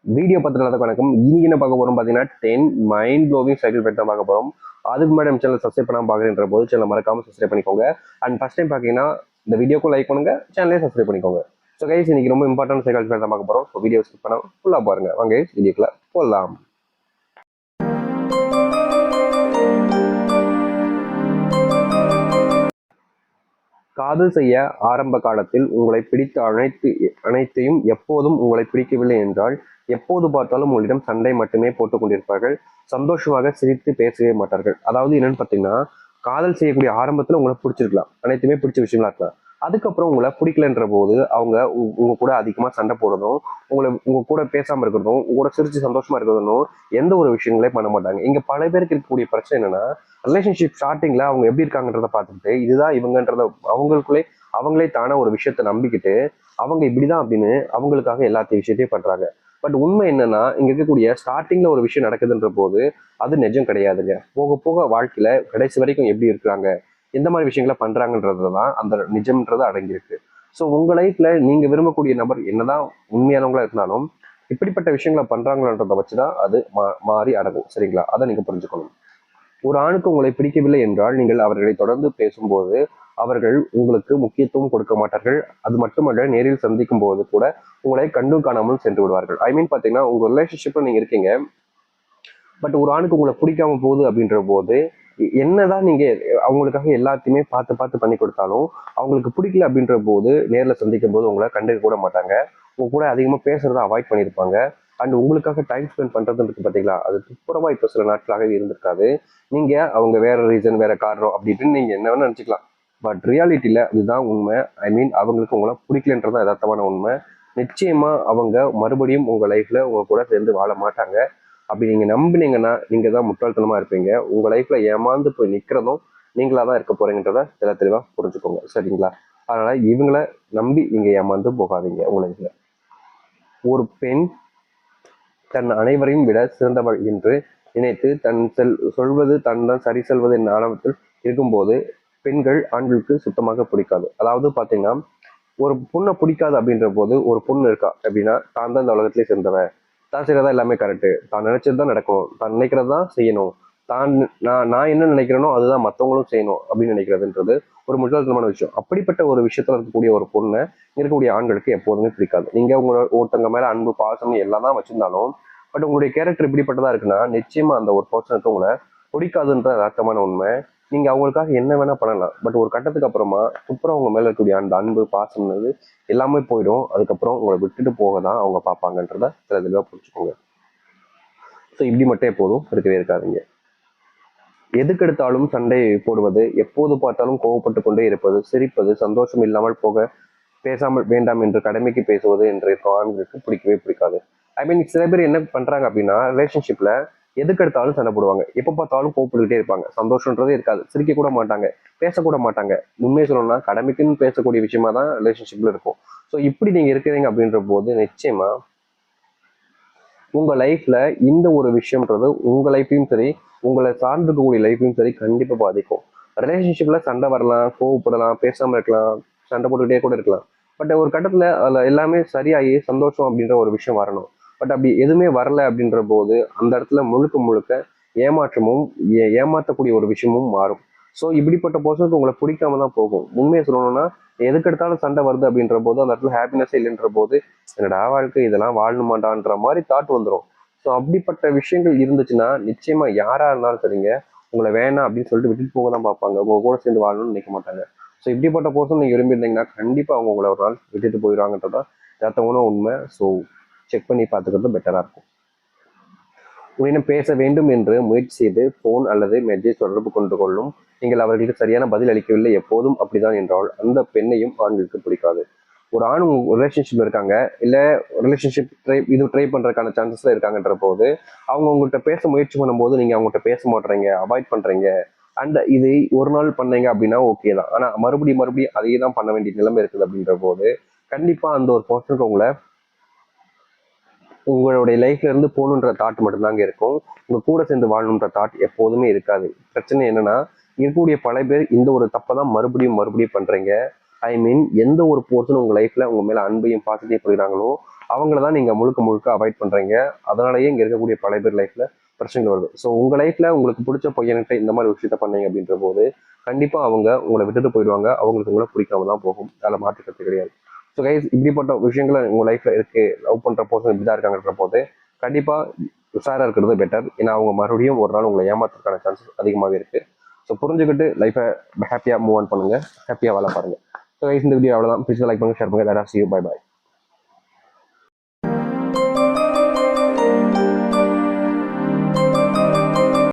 Video பார்த்துட்டு வணக்கம். இன்னைக்கு என்ன பார்க்க போறோம் பார்த்தீங்கன்னா 10 மைண்ட் ப்ளோவிங் சைக்கிள் பற்றி தான் பார்க்க போறோம். அதுக்கு முன்னாடி நம்ம சேனல் சப்ஸ்கிரைப் பண்ணாம பார்க்குறேன்ற போது சேனல் மறக்காம சப்ஸ்கிரைப் பண்ணிக்கோங்க. அண்ட் ஃபர்ஸ்ட் டைம் பார்த்தீங்கன்னா இந்த வீடியோக்கும் லைக் பண்ணுங்க, சேனலே சப்ஸ்கிரைப் பண்ணிக்கோங்க. ஸோ கைஸ் இன்னைக்கு ரொம்ப இம்பார்ட்டன்ட் சைக்கிள் பற்றி தான் பார்க்க போறோம். ஸோ வீடியோ ஸ்கிப் பண்ணாம ஃபுல்லாக பாருங்க. வாங்க வீடியோக்குள்ள போகலாம். காதல் செய்ய ஆரம்ப காலத்தில் உங்களை பிடித்த அனைத்தையும் எப்போதும் உங்களை பிடிக்கவில்லை என்றால் எப்போது பார்த்தாலும் உங்களிடம் சண்டை மட்டுமே போட்டுக் கொண்டிருப்பார்கள். சந்தோஷமாக சிரித்து பேசவே மாட்டார்கள். அதாவது என்னன்னு பார்த்தீங்கன்னா, காதல் செய்யக்கூடிய ஆரம்பத்துல உங்களை பிடிச்சிருக்கலாம், அனைத்துமே பிடிச்ச விஷயங்களா இருக்கலாம். அதுக்கப்புறம் உங்களை பிடிக்கலன்ற போது அவங்க உங்க கூட அதிகமா சண்டை போடுறதும், உங்க கூட பேசாம இருக்கிறதும், உங்க கூட சிரிச்சு சந்தோஷமா இருக்கிறதும் எந்த ஒரு விஷயங்களே பண்ண மாட்டாங்க. இங்க பல பேருக்கு இருக்கக்கூடிய பிரச்சனை என்னன்னா, ரிலேஷன்ஷிப் ஸ்டார்டிங்ல அவங்க எப்படி இருக்காங்கன்றத பார்த்துட்டு இதுதான் இவங்கன்றத அவங்களே தானே ஒரு விஷயத்த நம்பிக்கிட்டு அவங்க இப்படிதான் அப்படின்னு அவங்களுக்காக எல்லாத்தையும் விஷயத்தையும் பண்றாங்க. பட் உண்மை என்னன்னா, இங்க இருக்கக்கூடிய ஸ்டார்டிங்ல ஒரு விஷயம் நடக்குதுன்ற போது அது நிஜம் கிடையாதுங்க. போக போக வாழ்க்கையில கடைசி வரைக்கும் எப்படி இருக்கிறாங்க, எந்த மாதிரி விஷயங்களை பண்றாங்கன்றதுதான் அந்த நிஜம்ன்றது அடங்கியிருக்கு. ஸோ உங்க லைஃப்ல நீங்க விரும்பக்கூடிய நபர் என்னதான் உண்மையானவங்களா இருந்தாலும் இப்படிப்பட்ட விஷயங்களை பண்றாங்களன்றதை வச்சுதான் அது மாறி அடங்கும். சரிங்களா? அதை நீங்க புரிஞ்சுக்கணும். ஒரு ஆணுக்கு உங்களை பிடிக்கவில்லை என்றால் நீங்கள் அவர்களை தொடர்ந்து பேசும்போது அவர்கள் உங்களுக்கு முக்கியத்துவம் கொடுக்க மாட்டார்கள். அது மட்டுமல்ல, நேரில் சந்திக்கும் போது கூட உங்களை கண்டும் காணாமல் சென்று விடுவார்கள். ஐ மீன் பாத்தீங்கன்னா, உங்க ரிலேஷன்ஷிப்ல நீங்க இருக்கீங்க, பட் ஒரு ஆணுக்கு உங்களை பிடிக்காம போகுது அப்படின்ற போது என்னதான் நீங்க அவங்களுக்காக எல்லாத்தையுமே பார்த்து பார்த்து பண்ணி கொடுத்தாலும் அவங்களுக்கு பிடிக்கல அப்படின்ற போது நேரில் சந்திக்கும் போது உங்களை கண்டுக்க கூட மாட்டாங்க. உங்க கூட அதிகமா பேசுறத அவாய்ட் பண்ணியிருப்பாங்க. அண்ட் உங்களுக்காக டைம் ஸ்பெண்ட் பண்றதுன்னு பார்த்தீங்களா, அது துப்புரவா இப்போ சில நாட்களாகவே இருந்திருக்காது. நீங்க அவங்க வேற ரீசன் வேற காரணம் அப்படின்ட்டு நீங்க என்ன வேணா நினைச்சுக்கலாம். பட் ரியாலிட்டியில இதுதான் உண்மை. ஐ மீன் அவங்களுக்கு உங்களை பிடிக்கலன்றதான் யதார்த்தமான உண்மை. நிச்சயமா அவங்க மறுபடியும் உங்க லைஃப்ல உங்க கூட சேர்ந்து வாழ மாட்டாங்க. அப்படி நீங்க நம்பினீங்கன்னா நீங்க தான் முட்டாள்தனமா இருப்பீங்க. உங்க லைஃப்ல ஏமாந்து போய் நிக்கிறதும் நீங்களா தான் இருக்க போறீங்கன்றத தெளிவா புரிஞ்சுக்கோங்க. சரிங்களா? அதனால இவங்களை நம்பி நீங்க ஏமாந்து போகாதீங்க. உங்க லைஃப்ல ஒரு பெண் தன் அனைவரையும் விட சிறந்தவள் என்று நினைத்து தன் சொல்வது தன் தான் சரி செல்வது என்ற ஆணவத்தில் இருக்கும்போது பெண்கள் ஆண்களுக்கு சுத்தமாக பிடிக்காது. அதாவது பாத்தீங்கன்னா, ஒரு பொண்ணை பிடிக்காது அப்படின்ற போது ஒரு பொண்ணு இருக்கா அப்படின்னா தான் தான் இந்த உலகத்திலே சேர்ந்தவன், தான் செய்யறதா எல்லாமே கரெக்டு, தான் நினைச்சது தான் நடக்கும், தான் நினைக்கிறது தான் செய்யணும், தான் நான் என்ன நினைக்கிறேனோ அதுதான் மற்றவங்களும் செய்யணும் அப்படின்னு நினைக்கிறதுன்றது ஒரு முட்டாள்தனமான விஷயம். அப்படிப்பட்ட ஒரு விஷயத்துல இருக்கக்கூடிய ஒரு பொண்ணை இருக்கக்கூடிய ஆண்களுக்கு எப்போதுமே பிடிக்காது. நீங்க ஒருத்தங்க மேல அன்பு பாசம் எல்லாம் தான் வச்சிருந்தாலும் பட் உங்களுடைய கேரக்டர் இப்படிப்பட்டதா இருக்குன்னா நிச்சயமா அந்த ஒரு பர்சனுக்கு உங்களை பிடிக்காதுன்ற அர்த்தமான உண்மை. நீங்க அவங்களுக்காக என்ன வேணா பண்ணலாம், பட் ஒரு கட்டத்துக்கு அப்புறமா அப்புறம் அவங்க மேல இருக்கக்கூடிய அந்த அன்பு பாசம்ன்றது எல்லாமே போயிடும். அதுக்கப்புறம் உங்களை விட்டுட்டு போக தான் அவங்க பார்ப்பாங்கன்றத சில தெளிவாக புரிஞ்சுக்கோங்க. ஸோ இப்படி மட்டும் எப்போதும் இருக்கவே இருக்காதீங்க. எதுக்கெடுத்தாலும் சண்டை போடுவது, எப்போது பார்த்தாலும் கோவப்பட்டு கொண்டே இருப்பது, சிரிப்பது, சந்தோஷம் இல்லாமல் போக பேசாமல் வேண்டாம் என்று கடமைக்கு பேசுவது என்று ஆண்களுக்கு பிடிக்கவே பிடிக்காது. ஐ மீன் சில பேர் என்ன பண்றாங்க அப்படின்னா, ரிலேஷன்ஷிப்ல எதுக்கெடுத்தாலும் சண்டை போடுவாங்க, எப்ப பார்த்தாலும் கோவப்பட்டுக்கிட்டே இருப்பாங்க, சந்தோஷன்றதே இருக்காது, சிரிக்க கூட மாட்டாங்க, பேசக்கூட மாட்டாங்க. உண்மையை சொல்லணும்னா கடமைக்குன்னு பேசக்கூடிய விஷயமா தான் ரிலேஷன்ஷிப்ல இருக்கும். ஸோ இப்படி நீங்க இருக்கிறீங்க அப்படின்ற போது நிச்சயமா உங்க லைஃப்ல இந்த ஒரு விஷயம்ன்றது உங்க லைஃபையும் சரி, உங்களை சார்ந்திருக்கக்கூடிய லைஃபையும் சரி கண்டிப்பா பாதிக்கும். ரிலேஷன்ஷிப்ல சண்டை வரலாம், கோவப்படலாம், பேசாம இருக்கலாம், சண்டை போட்டுக்கிட்டே கூட இருக்கலாம். பட் ஒரு கட்டத்துல அதுல எல்லாமே சரியாகி சந்தோஷம் அப்படின்ற ஒரு விஷயம் வரணும். பட் அப்படி எதுவுமே வரல அப்படின்ற போது அந்த இடத்துல முழுக்க முழுக்க ஏமாற்றமும் ஏமாற்றக்கூடிய ஒரு விஷயமும் மாறும். ஸோ இப்படிப்பட்ட பர்சனுக்கு உங்களை பிடிக்காம தான் போகும். உண்மையை சொல்லணும்னா எதுக்கு எடுத்தாலும் சண்டை வருது அப்படின்ற போது அந்த இடத்துல ஹாப்பினஸ் இல்லைன்ற போது என்னடா வாழ்க்கை, இதெல்லாம் வாழணுமாண்டான்ற மாதிரி தாட் வந்துடும். ஸோ அப்படிப்பட்ட விஷயங்கள் இருந்துச்சுன்னா நிச்சயமா யாரா இருந்தாலும் சரிங்க, உங்களை வேணாம் அப்படின்னு சொல்லிட்டு விட்டுட்டு போக தான் பார்ப்பாங்க. உங்க கூட சேர்ந்து வாழணும்னு நினைக்க மாட்டாங்க. ஸோ இப்படிப்பட்ட பர்சன் நீங்க விரும்பியிருந்தீங்கன்னா கண்டிப்பா அவங்க உங்களை ஒரு நாள் விட்டுட்டு போயிடுவாங்கன்றதான் யதார்த்தமான உண்மை. ஸோ செக் பண்ணி பார்த்துக்கிறது பெட்டரா இருக்கும். உன்னிடம் பேச வேண்டும் என்று முயற்சி செய்து போன் அல்லது மெசேஜ் தொடர்பு கொண்டு கொள்ளும் நீங்கள் அவர்களுக்கு சரியான பதில் அளிக்கவில்லை, எப்போதும் அப்படிதான் என்றால் அந்த பெண்ணையும் ஆண்களுக்கு பிடிக்காது. ஒரு ஆண் ரிலேஷன்ஷிப்ல இருக்காங்க, இல்ல ரிலேஷன்ஷிப் ட்ரை பண்றதுக்கான சான்சஸ்ல இருக்காங்கன்ற போது அவங்க உங்கள்கிட்ட பேச முயற்சி பண்ணும்போது நீங்க அவங்கள்ட்ட பேச மாட்டீங்க, அவாய்ட் பண்றீங்க. அண்ட் இது ஒரு நாள் பண்ணீங்க அப்படின்னா ஓகே தான், ஆனா மறுபடியும் அதையே தான் பண்ண வேண்டிய நிலைமை இருக்குது அப்படின்ற போது கண்டிப்பா அந்த ஒரு பர்சனுக்கு உங்களை உங்களுடைய லைஃப்ல இருந்து போகணுன்ற தாட் மட்டும்தாங்க இருக்கும். உங்க கூட சேர்ந்து வாழணுன்ற தாட் எப்போதுமே இருக்காது. பிரச்சனை என்னன்னா, இருக்கக்கூடிய பல பேர் இந்த ஒரு தப்பை தான் மறுபடியும் பண்றீங்க. ஐ மீன் எந்த ஒரு போர்ஷன் உங்க லைஃப்ல உங்க மேல அன்பையும் பாசத்தையும் போயிடாங்களோ அவங்கள தான் நீங்கள் முழுக்க முழுக்க அவாய்ட் பண்ணுறீங்க. அதனாலேயே இங்கே இருக்கக்கூடிய பல பேர் லைஃப்பில் பிரச்சனைகள் வருது. ஸோ உங்கள் லைஃப்பில் உங்களுக்கு பிடிச்ச பையன்கிட்ட இந்த மாதிரி விஷயத்த பண்ணீங்க அப்படின்ற போது கண்டிப்பாக அவங்க உங்களை விட்டுட்டு போயிடுவாங்க. அவங்களுக்கு உங்களை பிடிக்காம தான் போகும். அதில் மாற்றுக்கிறது கிடையாது. ஸோ கைஸ், இப்படிப்பட்ட விஷயங்கள் உங்கள் லைஃப்பில் இருக்குது, லவ் பண்ணுற பர்சன் இப்படி தான் இருக்காங்கன்ற போது கண்டிப்பாக உஷாராக இருக்கிறது பெட்டர். ஏன்னா அவங்க மறுபடியும் ஒரு நாள் உங்களை ஏமாத்துறதுக்கான சான்சஸ் அதிகமாகவே இருக்குது. ஸோ புரிஞ்சுக்கிட்டு லைஃப்பை ஹாப்பியாக மூவ் ஆன் பண்ணுங்கள், ஹாப்பியாக வாழ பாருங்கள். ஸோ கைஸ், இந்த வீடியோ அவ்வளோதான். பிடிச்ச லைக் பண்ணுங்கள், ஷேர் பண்ணுங்கள். Tata, see you, bye bye.